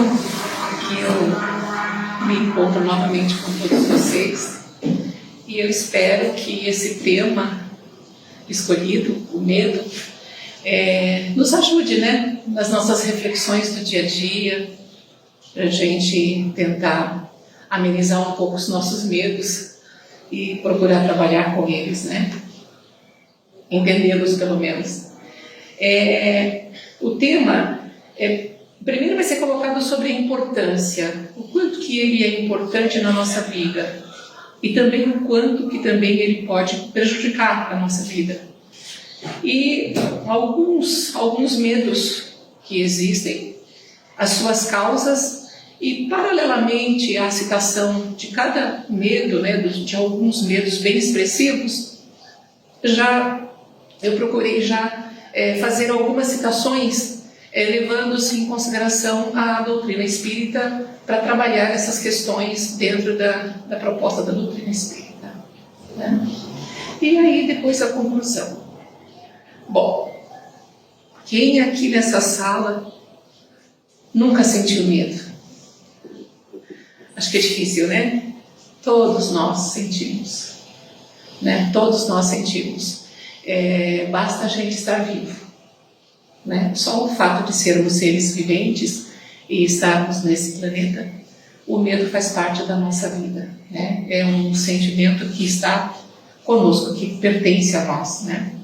que eu me encontro novamente com todos vocês e eu espero que esse tema escolhido, o medo, nos ajude, né, nas nossas reflexões do dia a dia, para a gente tentar amenizar um pouco os nossos medos e procurar trabalhar com eles, né? Entendê-los pelo menos. O tema primeiro vai ser colocado sobre a importância, o quanto que ele é importante na nossa vida e também o quanto que também ele pode prejudicar a nossa vida. E alguns medos que existem, as suas causas e paralelamente à citação de cada medo, né, de alguns medos bem expressivos, eu procurei fazer algumas citações levando-se em consideração a doutrina espírita para trabalhar essas questões dentro da proposta da doutrina espírita, né? E aí depois a conclusão. Bom, quem aqui nessa sala nunca sentiu medo? Acho que é difícil, né? Todos nós sentimos, né? Todos nós sentimos. Basta a gente estar vivo, né? Só o fato de sermos seres viventes e estarmos nesse planeta, o medo faz parte da nossa vida, né? É um sentimento que está conosco, que pertence a nós, né?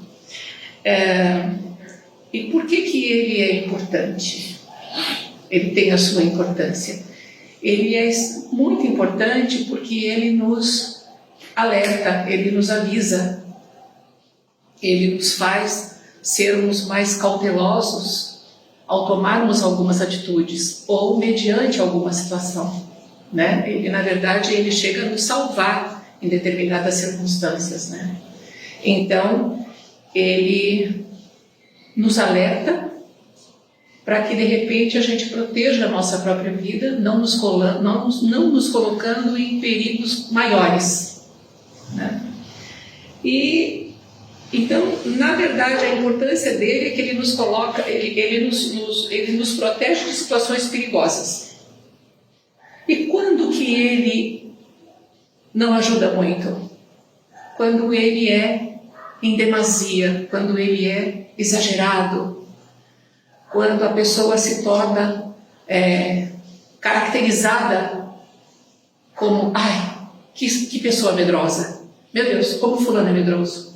E por que ele é importante? Ele tem a sua importância. Ele é muito importante porque ele nos alerta, ele nos avisa, ele nos faz sermos mais cautelosos ao tomarmos algumas atitudes ou mediante alguma situação, né? Ele, na verdade, ele chega a nos salvar em determinadas circunstâncias, né? Então, ele nos alerta para que de repente a gente proteja a nossa própria vida, não nos colocando em perigos maiores, né? E então, na verdade, a importância dele é que ele nos coloca, ele nos protege de situações perigosas. E quando que ele não ajuda muito? Quando ele é em demasia, quando ele é exagerado, quando a pessoa se torna caracterizada como, que pessoa medrosa. Meu Deus, como fulano é medroso.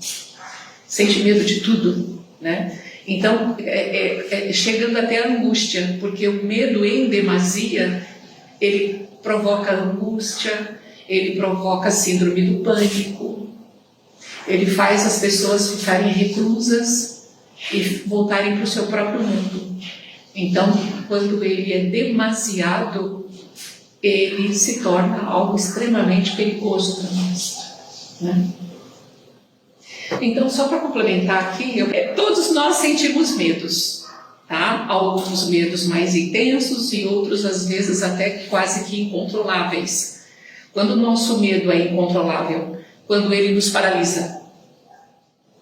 Sente medo de tudo, né? Então, chegando até a angústia, porque o medo em demasia, ele provoca angústia, ele provoca síndrome do pânico, ele faz as pessoas ficarem reclusas e voltarem para o seu próprio mundo. Então, quando ele é demasiado, ele se torna algo extremamente perigoso para nós, né? Então, só para complementar aqui, todos nós sentimos medos, tá? Alguns medos mais intensos e outros, às vezes, até quase que incontroláveis. Quando o nosso medo é incontrolável, quando ele nos paralisa,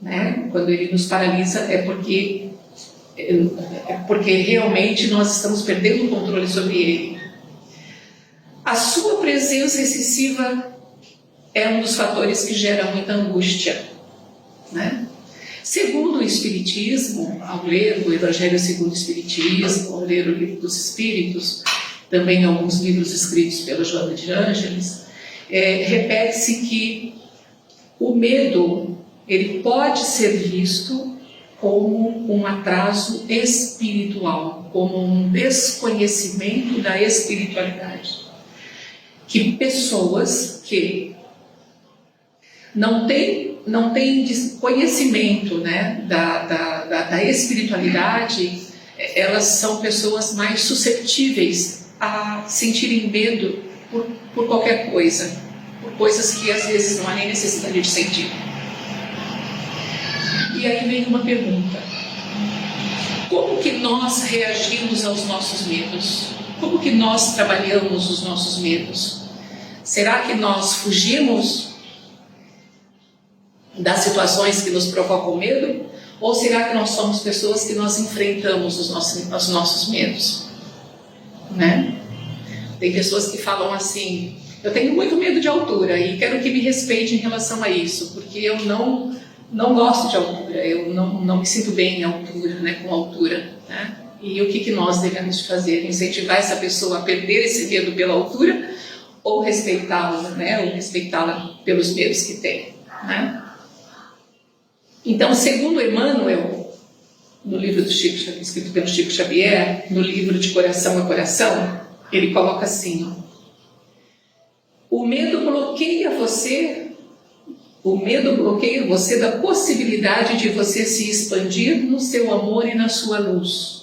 né? Quando ele nos paralisa é porque realmente nós estamos perdendo o controle sobre ele. A sua presença excessiva é um dos fatores que gera muita angústia, né? Segundo o Espiritismo, ao ler o Evangelho segundo o Espiritismo, ao ler o Livro dos Espíritos, também alguns livros escritos pela Joana de Ângeles, repete-se que o medo ele pode ser visto como um atraso espiritual, como um desconhecimento da espiritualidade. Que pessoas que não têm conhecimento, né, da espiritualidade, elas são pessoas mais suscetíveis a sentirem medo por qualquer coisa, por coisas que às vezes não há nem necessidade de sentir. E aí vem uma pergunta: como que nós reagimos aos nossos medos? Como que nós trabalhamos os nossos medos? Será que nós fugimos das situações que nos provocam medo? Ou será que nós somos pessoas que nós enfrentamos os nossos medos? né? Tem pessoas que falam assim: eu tenho muito medo de altura e quero que me respeite em relação a isso, porque eu não gosto de altura, eu não me sinto bem em altura, né, com altura, né? E o que nós devemos fazer? Incentivar essa pessoa a perder esse medo pela altura ou respeitá-la, né? Ou respeitá-la pelos medos que tem, né? Então, segundo Emmanuel, no livro do Chico Xavier, escrito pelo Chico Xavier, no livro De Coração a Coração, ele coloca assim: o medo bloqueia você da possibilidade de você se expandir no seu amor e na sua luz.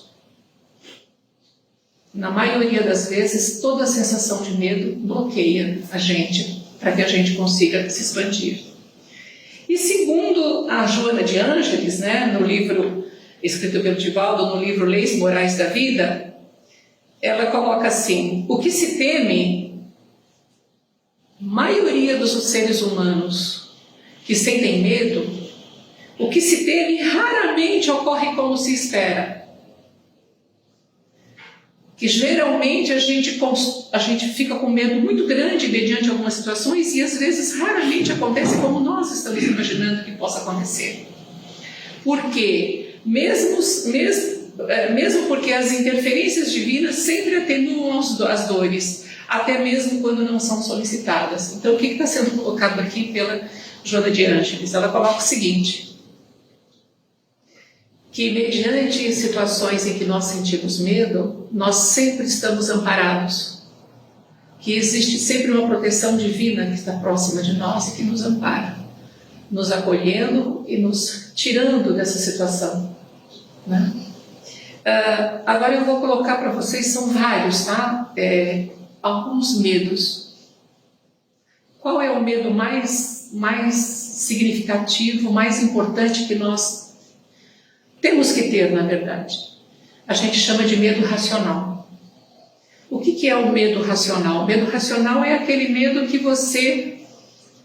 Na maioria das vezes, toda a sensação de medo bloqueia a gente para que a gente consiga se expandir. E segundo a Joana de Ângeles, né, no livro escrito pelo Divaldo, no livro Leis Morais da Vida, ela coloca assim: o que se teme, maioria dos seres humanos que sentem medo, o que se teme raramente ocorre como se espera. Que geralmente a gente fica com medo muito grande mediante algumas situações e às vezes raramente acontece como nós estamos imaginando que possa acontecer. Porque mesmo porque as interferências divinas sempre atenuam as dores, até mesmo quando não são solicitadas. Então, o que está sendo colocado aqui pela Joana de Ângeles? Ela coloca o seguinte: que mediante situações em que nós sentimos medo, nós sempre estamos amparados, que existe sempre uma proteção divina que está próxima de nós e que nos ampara, nos acolhendo e nos tirando dessa situação, né? Agora eu vou colocar para vocês, são vários, tá? Alguns medos. Qual é o medo mais significativo, mais importante que nós temos que ter, na verdade? A gente chama de medo racional. O que é o medo racional? O medo racional é aquele medo que você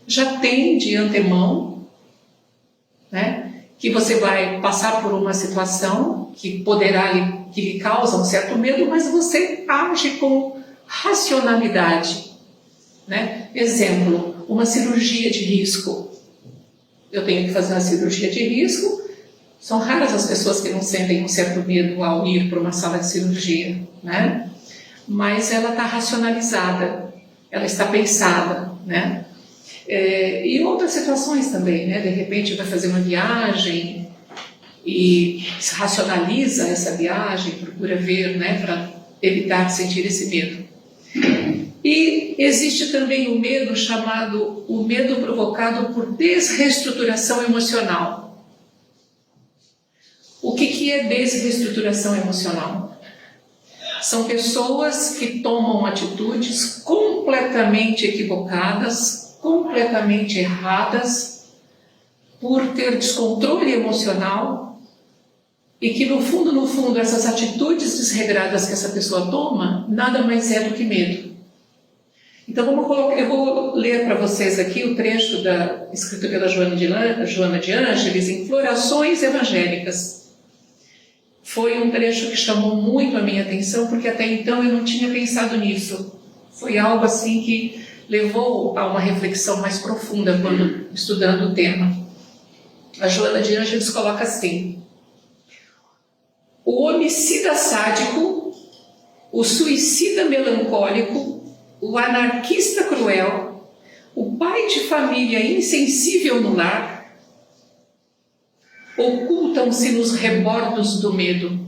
já tem de antemão, né? Que você vai passar por uma situação que lhe causa um certo medo, mas você age com racionalidade, né? Exemplo, uma cirurgia de risco. Eu tenho que fazer uma cirurgia de risco. São raras as pessoas que não sentem um certo medo ao ir para uma sala de cirurgia, né? Mas ela está racionalizada, ela está pensada, né? E outras situações também, né? De repente vai fazer uma viagem e se racionaliza essa viagem, procura ver, né? Para evitar sentir esse medo. E existe também o medo chamado o medo provocado por desreestruturação emocional. O que é desreestruturação emocional? São pessoas que tomam atitudes completamente equivocadas, completamente erradas, por ter descontrole emocional e que no fundo, essas atitudes desregradas que essa pessoa toma, nada mais é do que medo. Então eu vou ler para vocês aqui o trecho escrito pela Joana de Ângeles em Florações Evangélicas. Foi um trecho que chamou muito a minha atenção, porque até então eu não tinha pensado nisso. Foi algo assim que levou a uma reflexão mais profunda quando estudando o tema. A Joana de Ângeles coloca assim: o homicida sádico, o suicida melancólico, o anarquista cruel, o pai de família insensível no lar, ocultam-se nos rebordos do medo,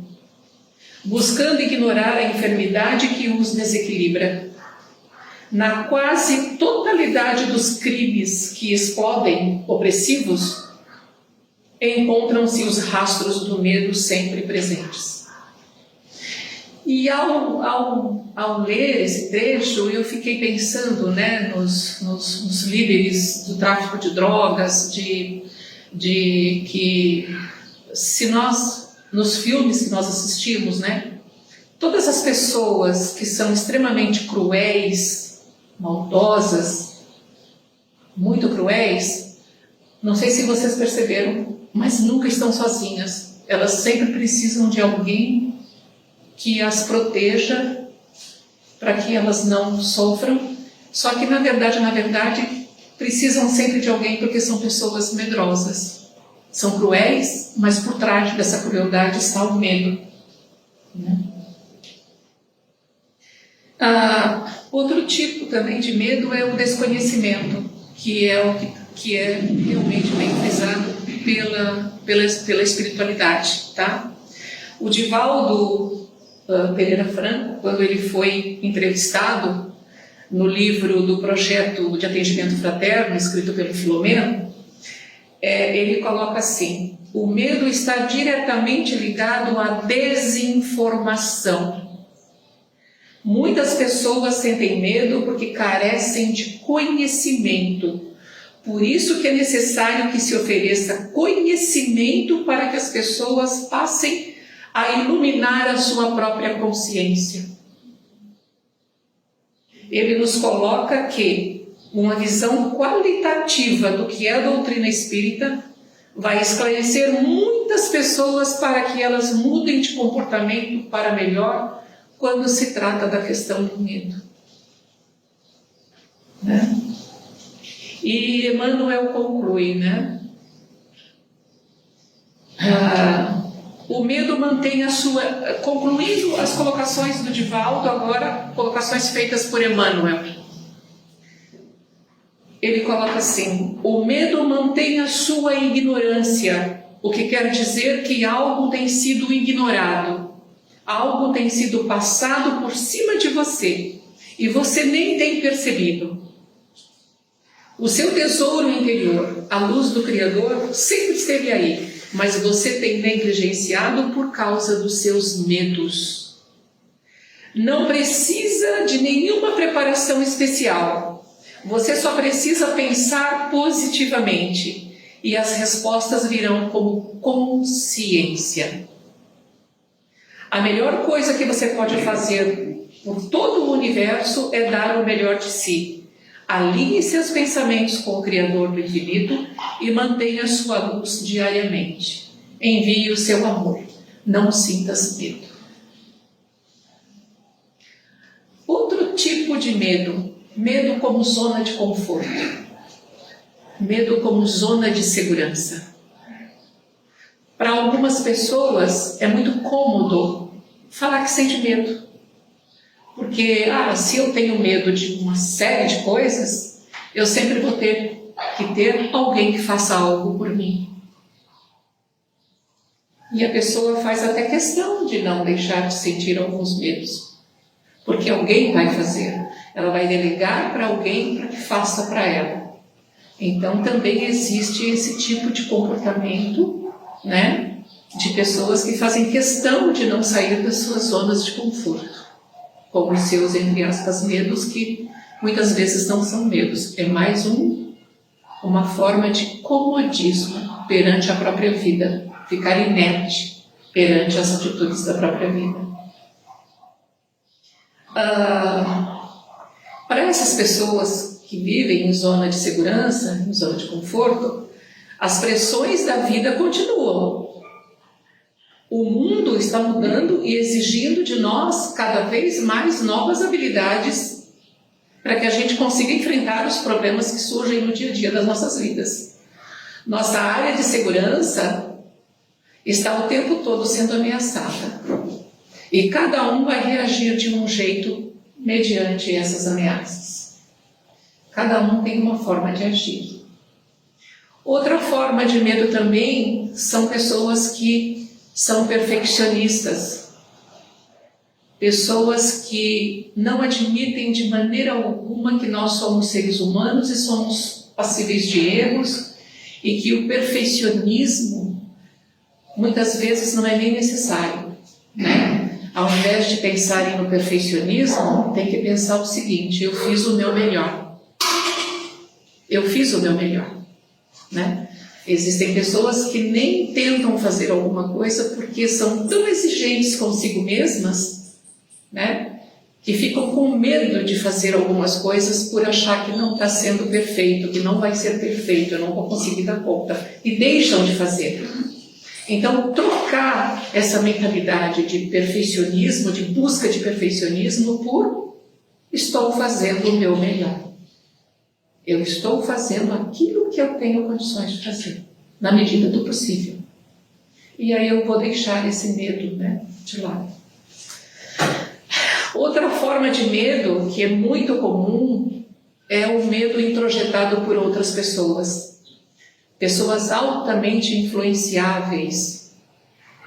buscando ignorar a enfermidade que os desequilibra. Na quase totalidade dos crimes que explodem opressivos, encontram-se os rastros do medo sempre presentes. E ao ler esse trecho, eu fiquei pensando, né, nos líderes do tráfico de drogas, de que se nós, nos filmes que nós assistimos, né, todas as pessoas que são extremamente cruéis, maldosas, muito cruéis, não sei se vocês perceberam, mas nunca estão sozinhas. Elas sempre precisam de alguém que as proteja para que elas não sofram, só que na verdade, precisam sempre de alguém porque são pessoas medrosas. São cruéis, mas por trás dessa crueldade está o medo. Né? Outro tipo também de medo é o desconhecimento, que é o que é realmente bem frisado pela espiritualidade. Tá? O Divaldo Pereira Franco, quando ele foi entrevistado no livro do Projeto de Atendimento Fraterno, escrito pelo Filomeno, ele coloca assim: o medo está diretamente ligado à desinformação. Muitas pessoas sentem medo porque carecem de conhecimento. Por isso que é necessário que se ofereça conhecimento para que as pessoas passem a iluminar a sua própria consciência. Ele nos coloca que uma visão qualitativa do que é a doutrina espírita vai esclarecer muitas pessoas para que elas mudem de comportamento para melhor quando se trata da questão do medo. Né? E Emmanuel conclui, né? O medo mantém a sua... Concluindo as colocações do Divaldo, agora colocações feitas por Emmanuel. Ele coloca assim: o medo mantém a sua ignorância, o que quer dizer que algo tem sido ignorado, algo tem sido passado por cima de você, e você nem tem percebido. O seu tesouro interior, a luz do Criador, sempre esteve aí, mas você tem negligenciado por causa dos seus medos. Não precisa de nenhuma preparação especial. Você só precisa pensar positivamente e as respostas virão como consciência. A melhor coisa que você pode fazer por todo o universo é dar o melhor de si. Alinhe seus pensamentos com o Criador do Infinito e mantenha sua luz diariamente. Envie o seu amor. Não sintas medo. Outro tipo de medo. Medo como zona de conforto. Medo como zona de segurança. Para algumas pessoas é muito cômodo falar que sente medo. Porque, se eu tenho medo de uma série de coisas, eu sempre vou ter que ter alguém que faça algo por mim. E a pessoa faz até questão de não deixar de sentir alguns medos. Porque alguém vai fazer. Ela vai delegar para alguém para que faça para ela. Então também existe esse tipo de comportamento, né, de pessoas que fazem questão de não sair das suas zonas de conforto. Com os seus, entre aspas, medos, que muitas vezes não são medos. É mais uma forma de comodismo perante a própria vida. Ficar inerte perante as atitudes da própria vida. Para essas pessoas que vivem em zona de segurança, em zona de conforto, as pressões da vida continuam. O mundo está mudando e exigindo de nós cada vez mais novas habilidades para que a gente consiga enfrentar os problemas que surgem no dia a dia das nossas vidas. Nossa área de segurança está o tempo todo sendo ameaçada. E cada um vai reagir de um jeito mediante essas ameaças. Cada um tem uma forma de agir. Outra forma de medo também são pessoas que são perfeccionistas, pessoas que não admitem de maneira alguma que nós somos seres humanos e somos passíveis de erros e que o perfeccionismo muitas vezes não é nem necessário, né? Ao invés de pensarem no perfeccionismo, tem que pensar o seguinte: eu fiz o meu melhor. Eu fiz o meu melhor, né? Existem pessoas que nem tentam fazer alguma coisa porque são tão exigentes consigo mesmas, né, que ficam com medo de fazer algumas coisas por achar que não está sendo perfeito, que não vai ser perfeito, eu não vou conseguir dar conta, e deixam de fazer. Então, trocar essa mentalidade de perfeccionismo, de busca de perfeccionismo, por estou fazendo o meu melhor. Eu estou fazendo aquilo que eu tenho condições de fazer, na medida do possível. E aí eu vou deixar esse medo, né, de lado. Outra forma de medo que é muito comum é o medo introjetado por outras pessoas. Pessoas altamente influenciáveis,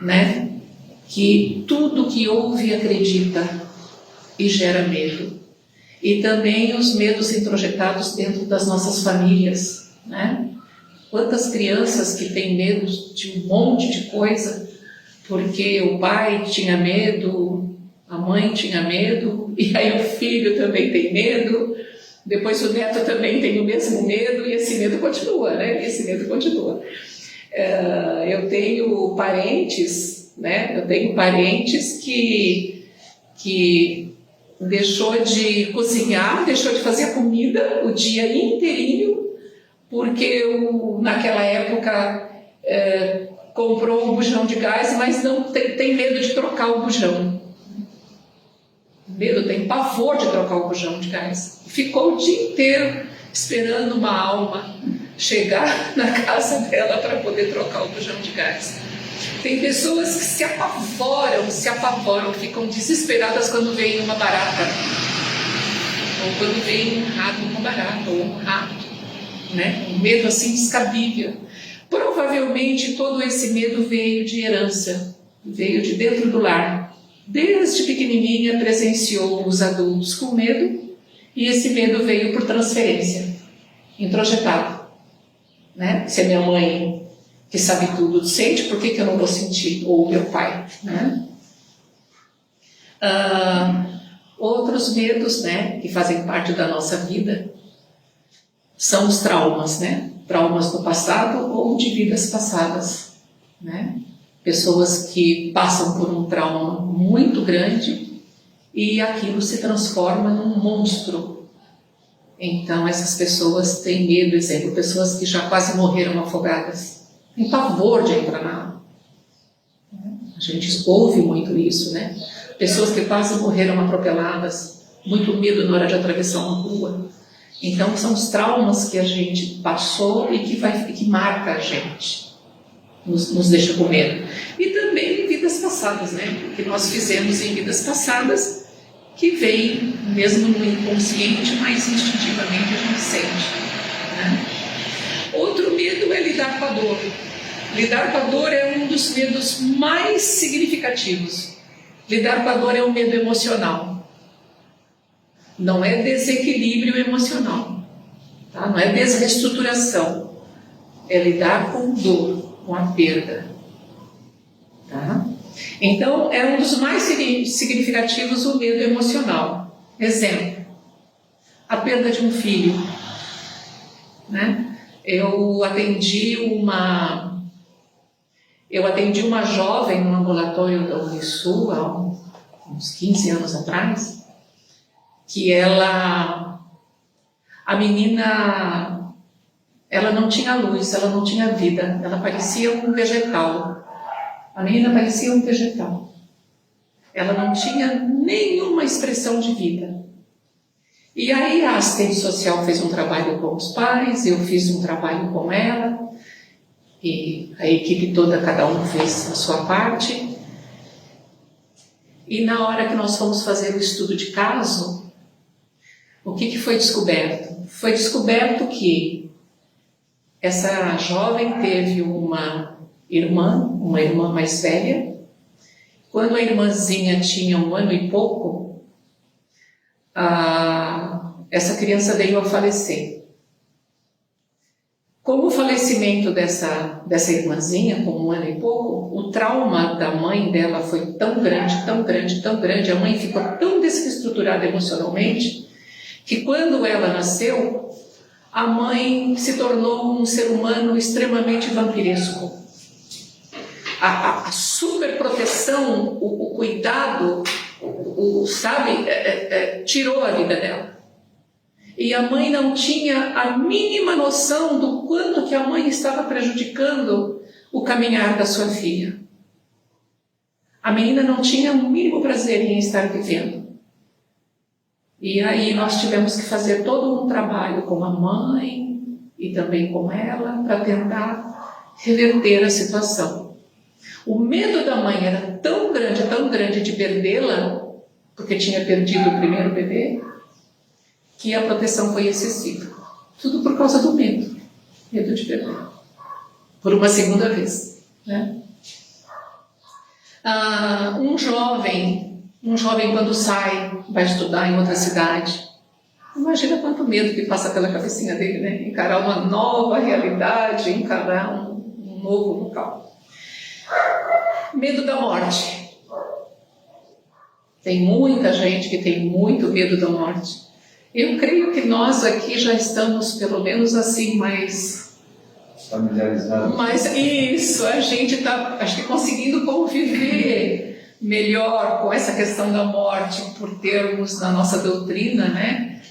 né? Que tudo que ouve acredita e gera medo. E também os medos introjetados dentro das nossas famílias, né? Quantas crianças que têm medo de um monte de coisa, porque o pai tinha medo, a mãe tinha medo, e aí o filho também tem medo, depois o neto também tem o mesmo medo, e esse medo continua, né? Esse medo continua. Eu tenho parentes, né? Eu tenho parentes que deixou de cozinhar, deixou de fazer comida o dia inteirinho, porque naquela época comprou um bujão de gás, mas não tem medo de trocar o bujão. Tem pavor de trocar o bujão de gás. Ficou o dia inteiro esperando uma alma chegar na casa dela para poder trocar o bujão de gás. Tem pessoas que se apavoram, ficam desesperadas quando vem uma barata, ou quando vem um rato, uma barata, ou um rato, né? Um medo assim descabível. Provavelmente todo esse medo veio de herança, veio de dentro do lar. Desde pequenininha presenciou os adultos com medo, e esse medo veio por transferência, introjetado, né? Se a minha mãe, que sabe tudo, sente, por que eu não vou sentir? Ou o meu pai, né? Outros medos, né, que fazem parte da nossa vida são os traumas, né? Traumas do passado ou de vidas passadas, né? Pessoas que passam por um trauma muito grande e aquilo se transforma num monstro. Então essas pessoas têm medo, exemplo, pessoas que já quase morreram afogadas, têm pavor de entrar na água. A gente ouve muito isso, né? Pessoas que quase morreram atropeladas, muito medo na hora de atravessar uma rua. Então são os traumas que a gente passou e que marca a gente, nos deixa com medo. E também em vidas passadas, né? Que nós fizemos em vidas passadas, que vem mesmo no inconsciente, mas instintivamente a gente sente, né? Outro medo é lidar com a dor. Lidar com a dor é um dos medos mais significativos. Lidar com a dor é um medo emocional. Não é desequilíbrio emocional, tá? Não é desreestruturação. É lidar com dor, com a perda. Tá? Então, é um dos mais significativos o medo emocional. Exemplo, a perda de um filho, né? Eu atendi uma jovem no ambulatório da Unisul há uns 15 anos atrás, que a menina, ela não tinha luz, ela não tinha vida, ela parecia um vegetal. A menina parecia um vegetal. Ela não tinha nenhuma expressão de vida. E aí a assistente social fez um trabalho com os pais, eu fiz um trabalho com ela, e a equipe toda, cada um fez a sua parte. E na hora que nós fomos fazer o estudo de caso, o que foi descoberto? Foi descoberto que essa jovem teve uma irmã mais velha. Quando a irmãzinha tinha 1 ano e pouco, essa criança veio a falecer. Com o falecimento dessa irmãzinha, com 1 ano e pouco, o trauma da mãe dela foi tão grande, tão grande, tão grande, a mãe ficou tão desestruturada emocionalmente, que quando ela nasceu, a mãe se tornou um ser humano extremamente vampiresco. A superproteção, o cuidado, tirou a vida dela. E a mãe não tinha a mínima noção do quanto que a mãe estava prejudicando o caminhar da sua filha. A menina não tinha o mínimo prazer em estar vivendo. E aí nós tivemos que fazer todo um trabalho com a mãe e também com ela para tentar reverter a situação. O medo da mãe era tão grande de perdê-la, porque tinha perdido o primeiro bebê, que a proteção foi excessiva. Tudo por causa do medo de perder. Por uma segunda vez, né? Um jovem quando sai, vai estudar em outra cidade, imagina quanto medo que passa pela cabecinha dele, né? Encarar uma nova realidade, encarar um novo local. Medo da morte. Tem muita gente que tem muito medo da morte. Eu creio que nós aqui já estamos, pelo menos assim, mais familiarizados. Mas isso, a gente está, acho que, conseguindo conviver melhor com essa questão da morte, por termos na nossa doutrina, né?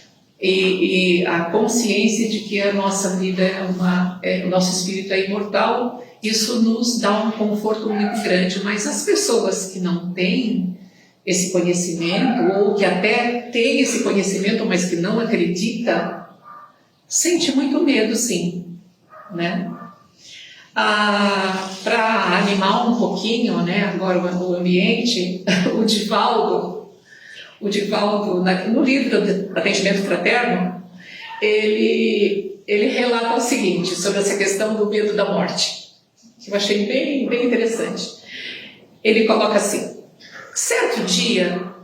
E a consciência de que a nossa vida o nosso espírito é imortal. Isso nos dá um conforto muito grande. Mas as pessoas que não têm esse conhecimento, ou que até têm esse conhecimento, mas que não acreditam, sente muito medo, sim, né? Para animar um pouquinho, né, agora o ambiente, o Divaldo, no livro do Atendimento Fraterno, ele relata o seguinte sobre essa questão do medo da morte, que eu achei bem interessante. Ele coloca assim: certo dia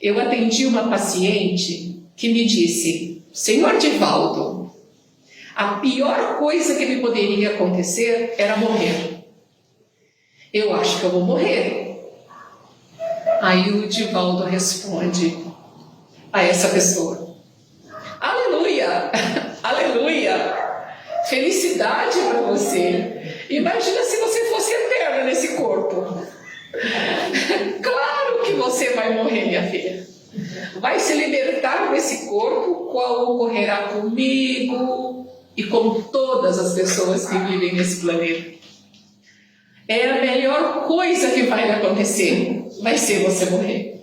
eu atendi uma paciente que me disse: Senhor Divaldo, a pior coisa que me poderia acontecer era morrer. Eu acho que eu vou morrer. Aí o Divaldo responde a essa pessoa: aleluia, aleluia, felicidade para você. Imagina se você fosse eterna nesse corpo. Claro que você vai morrer, minha filha. Vai se libertar desse corpo, qual ocorrerá comigo e com todas as pessoas que vivem nesse planeta. É a melhor coisa que vai acontecer, vai ser você morrer.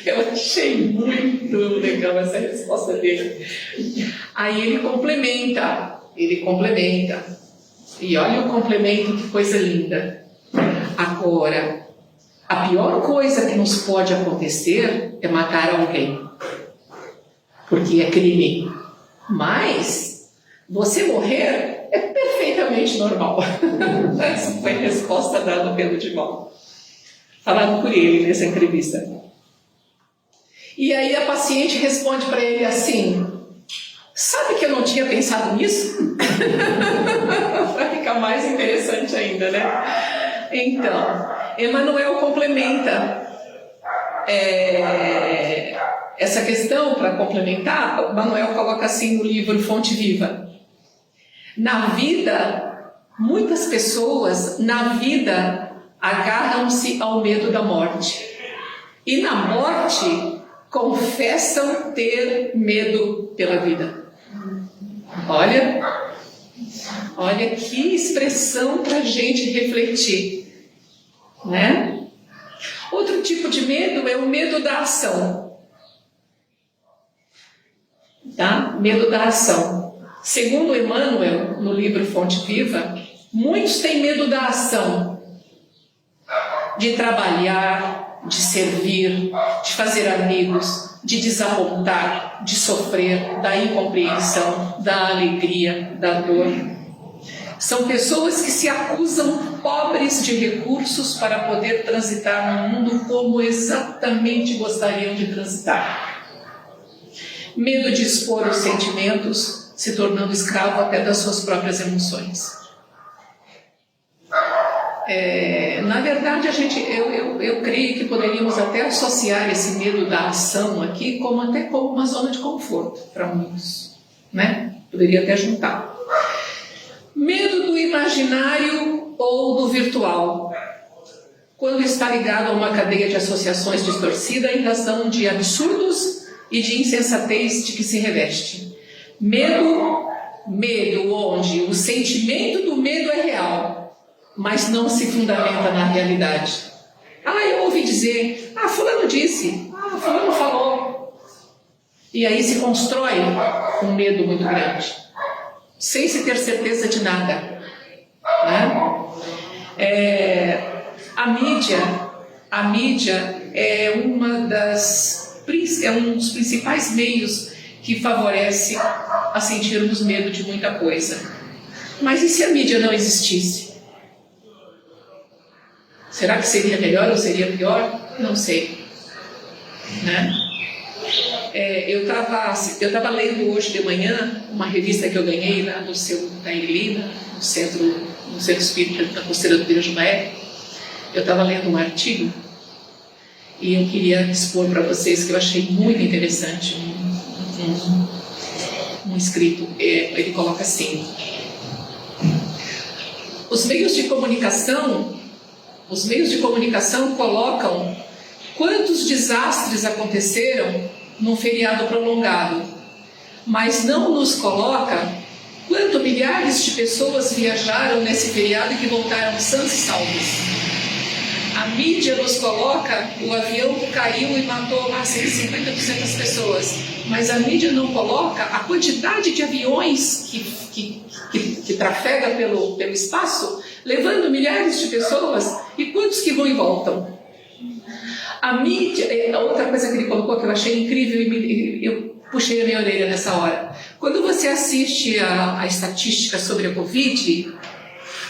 Eu achei muito legal essa resposta dele. Aí ele complementa. E olha o complemento, que coisa linda. Agora, a pior coisa que nos pode acontecer é matar alguém, porque é crime. Mas você morrer é perfeitamente normal. Essa foi a resposta dada pelo Divaldo, falado por ele nessa entrevista. E aí a paciente responde para ele assim: sabe que eu não tinha pensado nisso? Para ficar mais interessante ainda, né? Então, Emmanuel complementa essa questão. Para complementar, Emmanuel coloca assim no livro Fonte Viva: na vida, muitas pessoas na vida agarram-se ao medo da morte, e na morte confessam ter medo pela vida. Olha que expressão para a gente refletir, né? Outro tipo de medo é o medo da ação, tá? Medo da ação. Segundo Emmanuel, no livro Fonte Viva, muitos têm medo da ação, de trabalhar, de servir, de fazer amigos, de desapontar, de sofrer, da incompreensão, da alegria, da dor. São pessoas que se acusam pobres de recursos para poder transitar no mundo como exatamente gostariam de transitar. Medo de expor os sentimentos, se tornando escravo até das suas próprias emoções. Na verdade, eu creio que poderíamos até associar esse medo da ação aqui até como uma zona de conforto para muitos, né? Poderia até juntar. Medo do imaginário ou do virtual, quando está ligado a uma cadeia de associações distorcida em razão de absurdos e de insensatez de que se reveste. Medo onde o sentimento do medo é real, mas não se fundamenta na realidade. Eu ouvi dizer, fulano disse, fulano falou. E aí se constrói um medo muito grande, sem se ter certeza de nada, né? A mídia é um dos principais meios que favorece a sentirmos medo de muita coisa. Mas e se a mídia não existisse? Será que seria melhor ou seria pior? Não sei, né? Eu estava lendo hoje de manhã uma revista que eu ganhei lá no seu da Irlina, no Centro Espírita da Costeira do Pirajumaé. Eu estava lendo um artigo e eu queria expor para vocês que eu achei muito interessante um escrito. Ele coloca assim: os meios de comunicação colocam quantos desastres aconteceram num feriado prolongado, mas não nos coloca quanto milhares de pessoas viajaram nesse feriado e que voltaram sãs e salvos. A mídia nos coloca o avião que caiu e matou mais de 50% das pessoas, mas a mídia não coloca a quantidade de aviões que trafega pelo espaço, levando milhares de pessoas, e quantos que vão e voltam. A mídia, outra coisa que ele colocou que eu achei incrível e eu puxei a minha orelha nessa hora. Quando você assiste a estatística sobre a Covid,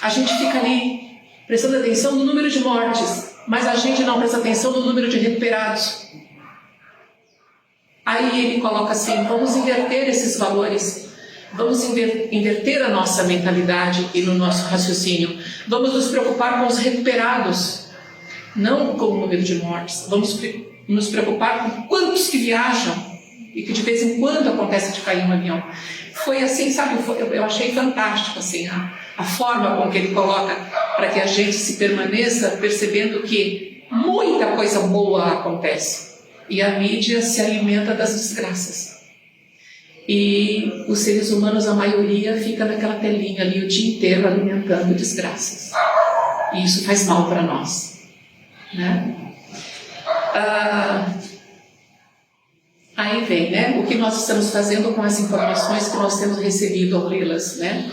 a gente fica ali prestando atenção no número de mortes, mas a gente não presta atenção no número de recuperados. Aí ele coloca assim: vamos inverter esses valores, vamos inverter a nossa mentalidade e no nosso raciocínio. Vamos nos preocupar com os recuperados, não com o número de mortes. Vamos nos preocupar com quantos que viajam e que de vez em quando acontece de cair um avião. Foi assim, sabe, eu achei fantástico assim, a forma com que ele coloca para que a gente se permaneça percebendo que muita coisa boa acontece e a mídia se alimenta das desgraças. E os seres humanos, a maioria, fica naquela telinha ali o dia inteiro alimentando desgraças. E isso faz mal para nós, né? Aí vem, né, o que nós estamos fazendo com as informações que nós temos recebido ao lê-las, né?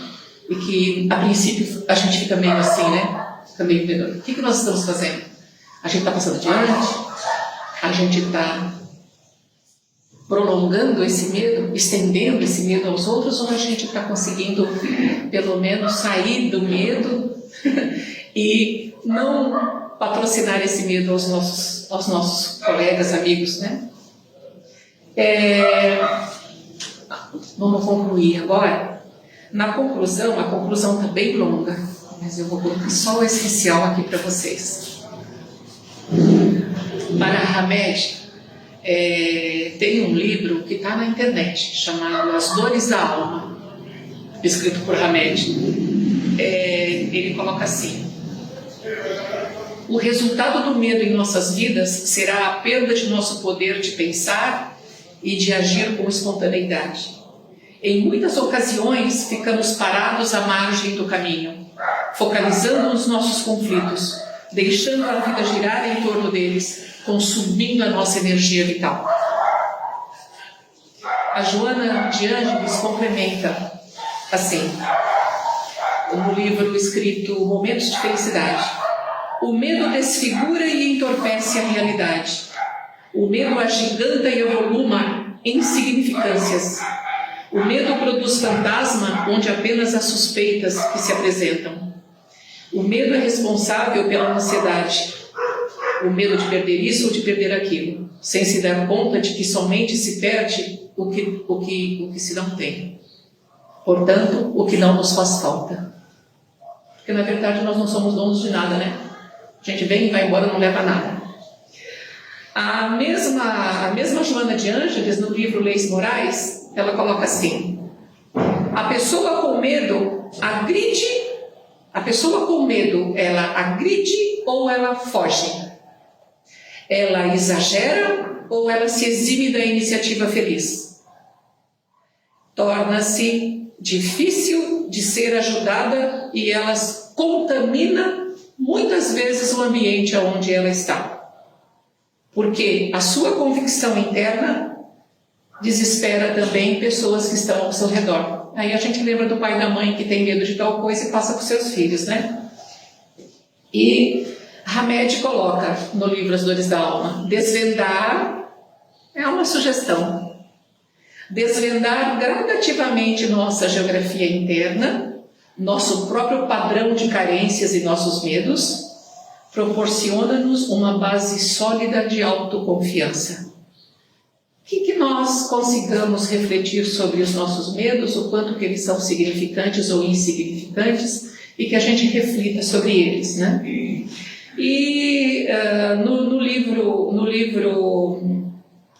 E que, a princípio, a gente fica meio assim, né? Fica meio medo. O que nós estamos fazendo? A gente está passando adiante? A gente está prolongando esse medo, estendendo esse medo aos outros, ou a gente está conseguindo, pelo menos, sair do medo e não patrocinar esse medo aos nossos colegas, amigos, né? Vamos concluir agora. Na conclusão, a conclusão está bem longa, mas eu vou colocar só o essencial aqui para vocês. Para Hamed, tem um livro que está na internet, chamado As Dores da Alma, escrito por Hamed. Ele coloca assim: o resultado do medo em nossas vidas será a perda de nosso poder de pensar e de agir com espontaneidade. Em muitas ocasiões, ficamos parados à margem do caminho, focalizando nos nossos conflitos, deixando a vida girar em torno deles, consumindo a nossa energia vital. A Joana de Ângeles complementa assim, no livro escrito Momentos de Felicidade: o medo desfigura e entorpece a realidade. O medo agiganta e avoluma insignificâncias. O medo produz fantasma onde apenas há suspeitas que se apresentam. O medo é responsável pela ansiedade. O medo de perder isso ou de perder aquilo, sem se dar conta de que somente se perde o que se não tem. Portanto, o que não nos faz falta. Porque na verdade nós não somos donos de nada, né? A gente vem e vai embora, não leva nada. A mesma Joana de Ângeles, no livro Leis Morais, ela coloca assim: a pessoa com medo agride, ela agride ou ela foge? Ela exagera ou ela se exime da iniciativa feliz? Torna-se difícil de ser ajudada e ela contamina muitas vezes o ambiente onde ela está. Porque a sua convicção interna desespera também pessoas que estão ao seu redor. Aí a gente lembra do pai e da mãe que tem medo de tal coisa e passa para os seus filhos, né? E Hamed coloca no livro As Dores da Alma, desvendar é uma sugestão. Desvendar gradativamente nossa geografia interna, nosso próprio padrão de carências e nossos medos, proporciona-nos uma base sólida de autoconfiança. Que nós consigamos refletir sobre os nossos medos, o quanto que eles são significantes ou insignificantes, e que a gente reflita sobre eles, né? E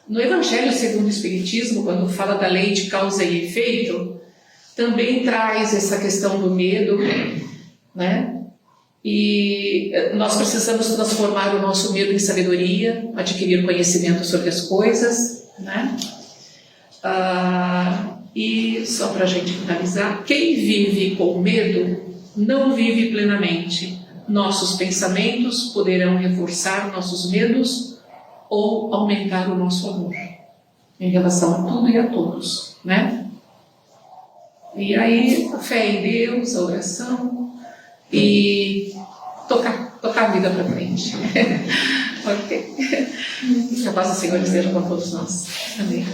no Evangelho segundo o Espiritismo, quando fala da lei de causa e efeito, também traz essa questão do medo, né? E nós precisamos transformar o nosso medo em sabedoria, adquirir conhecimento sobre as coisas, né? E só para a gente finalizar, quem vive com medo não vive plenamente. Nossos pensamentos poderão reforçar nossos medos ou aumentar o nosso amor em relação a tudo e a todos, né? E aí a fé em Deus, a oração e tocar a vida para frente. Ok? Que a paz do Senhor esteja com todos nós. Amém.